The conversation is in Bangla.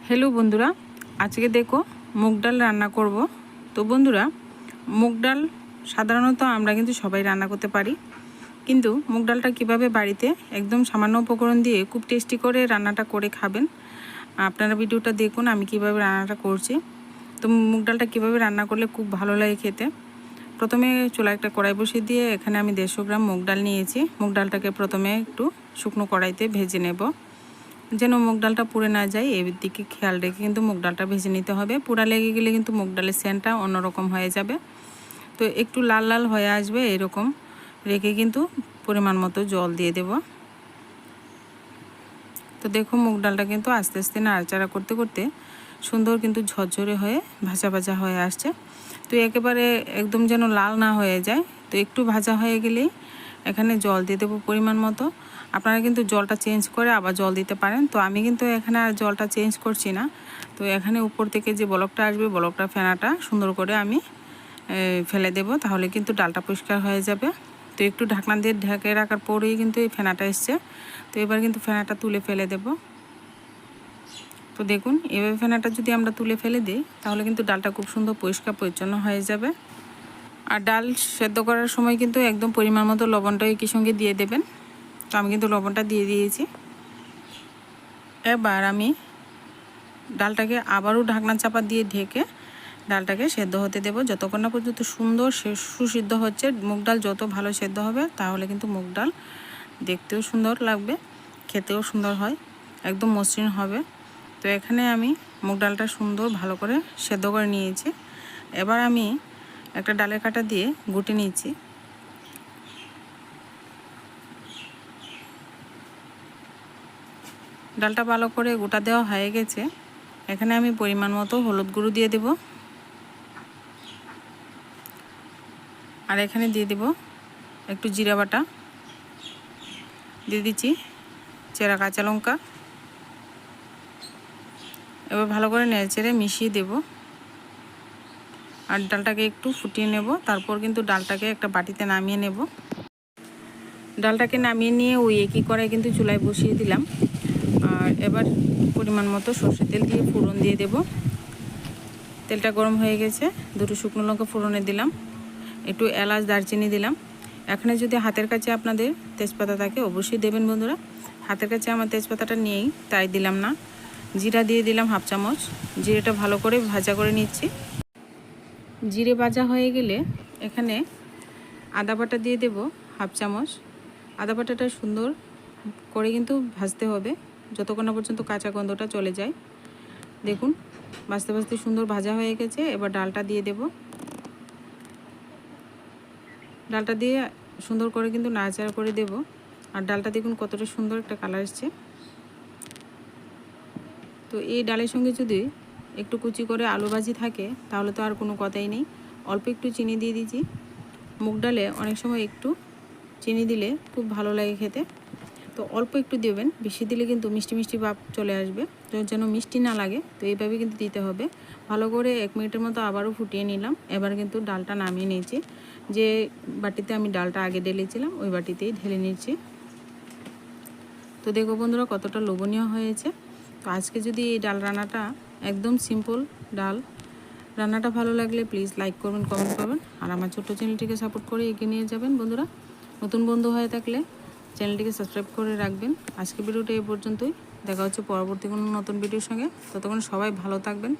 हेलो बंधुरा आज के देखो मुग डाल रान्ना करब। तो बंधुरा मुग डाल साधारणत आमरा किन्तु सबाई रान्ना करते पारी, किन्तु मुग डालटा किभाबे बाड़ीते एकदम सामान्य उपकरण दिए खूब टेस्टी करे रान्नाटा करे खाबेन। आपनारा भिडियोटा देखुन आमी किभाबे रान्नाटा करछि। तो मुग डालटा किभाबे रान्ना करले खूब भालो लागे खेते। प्रथमे चुलाय एकटा कड़ाई बसिए दिए एखाने आमी 150 ग्राम मुग डाल निয়েছি। मुग डालटाके प्रथमे एकटु शुकनो कड़ाईते भेजे नेब যেন মুগ ডালটা পুড়ে না যায় এই দিকে খেয়াল রেখে কিন্তু মুগ ডালটা ভেজে নিতে হবে। পুড়া লেগে গেলে কিন্তু মুগ ডালের সেন্টটা অন্যরকম হয়ে যাবে। তো একটু লাল লাল হয়ে আসবে এরকম রেখে কিন্তু পরিমাণ মতো জল দিয়ে দেব। তো দেখো মুগ ডালটা কিন্তু আস্তে আস্তে নাড়াচাড়া করতে করতে সুন্দর কিন্তু ঝরঝরে হয়ে ভাজা ভাজা হয়ে আসছে। তো একেবারে একদম যেন লাল না হয়ে যায়, তো একটু ভাজা হয়ে গেলেই এখানে জল দিয়ে দেবো পরিমাণ মতো। আপনারা কিন্তু জলটা চেঞ্জ করে আবার জল দিতে পারেন। তো আমি কিন্তু এখানে আর জলটা চেঞ্জ করছি না। তো এখানে উপর থেকে যে বলকটা আসবে বলকটা ফেনাটা সুন্দর করে আমি ফেলে দেব, তাহলে কিন্তু ডালটা পরিষ্কার হয়ে যাবে। তো একটু ঢাকনা দিয়ে ঢেকে রাখার পরেই কিন্তু এই ফেনাটা এসছে। তো এবার কিন্তু ফেনাটা তুলে ফেলে দেব। তো দেখুন এভাবে ফেনাটা যদি আমরা তুলে ফেলে দিই তাহলে কিন্তু ডালটা খুব সুন্দর পরিষ্কার পরিচ্ছন্ন হয়ে যাবে। আর ডাল সেদ্ধ করার সময় কিন্তু একদম পরিমাণ মতো লবণটা একই সঙ্গে দিয়ে দেবেন। তো আমি কিন্তু লবণটা দিয়ে দিয়েছি। এবার আমি ডালটাকে আবারও ঢাকনা চাপা দিয়ে ঢেকে ডালটাকে সেদ্ধ হতে দেব যতক্ষণ না পর্যন্ত সুন্দর সুসিদ্ধ হচ্ছে। মুগ ডাল যত ভালো সেদ্ধ হবে তাহলে কিন্তু মুগ ডাল দেখতেও সুন্দর লাগবে, খেতেও সুন্দর হয়, একদম মসৃণ হবে। তো এখানে আমি মুগ ডালটা সুন্দর ভালো করে সেদ্ধ করে নিয়েছি। এবার আমি একটা ডালের কাঁটা দিয়ে গুটে নিয়েছি। ডালটা ভালো করে গোটা দেওয়া হয়ে গেছে। এখানে আমি পরিমাণ মতো হলুদ গুঁড়ো দিয়ে দেব, আর এখানে দিয়ে দেব একটু জিরা বাটা, দিয়ে দিচ্ছি চেরা কাঁচা লঙ্কা। এবার ভালো করে নেড়েচেড়ে মিশিয়ে দেব আর ডালটাকে একটু ফুটিয়ে নেব। তারপর কিন্তু ডালটাকে একটা বাটিতে নামিয়ে নেব। ডালটাকে নামিয়ে নিয়ে ওই একই কড়াই কিন্তু চুলায় বসিয়ে দিলাম। আর এবার পরিমাণ মতো সরষের তেল দিয়ে ফোড়ন দিয়ে দেব। তেলটা গরম হয়ে গেছে, দুটো শুকনো লঙ্কা ফোড়নে দিলাম, একটু এলাচ দারচিনি দিলাম। এখানে যদি হাতের কাছে আপনাদের তেজপাতা থাকে অবশ্যই দেবেন বন্ধুরা। হাতের কাছে আমার তেজপাতাটা নেই তাই দিলাম না। জিরা দিয়ে দিলাম হাফ চামচ। জিরেটা ভালো করে ভাজা করে নিচ্ছি। জিরে ভাজা হয়ে গেলে এখানে আদা বাটা দিয়ে দেব হাফ চামচ। আদা বাটাটা সুন্দর করে কিন্তু ভাজতে হবে যতক্ষণ না পর্যন্ত কাঁচা গন্ধটা চলে যায়। দেখুন ভাজতে ভাজতে সুন্দর ভাজা হয়ে গেছে। এবার ডালটা দিয়ে দেব। ডালটা দিয়ে সুন্দর করে কিন্তু নাড়াচাড়া করে দেব। আর ডালটা দেখুন কতটা সুন্দর একটা কালার এসছে। তো এই ডালের সঙ্গে যদি একটু কুচি করে আলু ভাজি থাকে তাহলে তো আর কোনো কথাই নেই। অল্প একটু চিনি দিয়ে দিয়েছি। মুগ ডালে অনেক সময় একটু চিনি দিলে খুব ভালো লাগে খেতে। তো অল্প একটু দেবেন, বেশি দিলে কিন্তু মিষ্টি মিষ্টি ভাব চলে আসবে। তো যেন মিষ্টি না লাগে তো এইভাবে কিন্তু দিতে হবে। ভালো করে 1 মিনিটের মতো আবারও ফুটিয়ে নিলাম। এবার কিন্তু ডালটা নামিয়ে নিয়েছি। যে বাটিতে আমি ডালটা আগে ঢেলেছিলাম ওই বাটিতেই ঢেলে নিচ্ছি। তো দেখো বন্ধুরা কতটা লোভনীয় হয়েছে। তো আজকে যদি এই ডাল রান্নাটা একদম সিম্পল ডাল রান্নাটা ভালো লাগলে প্লিজ লাইক করবেন, কমেন্ট করবেন, আর আমার ছোট্ট চ্যানেলটিকে সাপোর্ট করে এগিয়ে নিয়ে যাবেন বন্ধুরা। নতুন বন্ধু হয়ে থাকলে চ্যানেলটিকে সাবস্ক্রাইব করে রাখবেন। আজকে ভিডিওটা এই পর্যন্তই। দেখা হচ্ছে পরবর্তী কোনো নতুন ভিডিওর সঙ্গে। ততক্ষণ সবাই ভালো থাকবেন।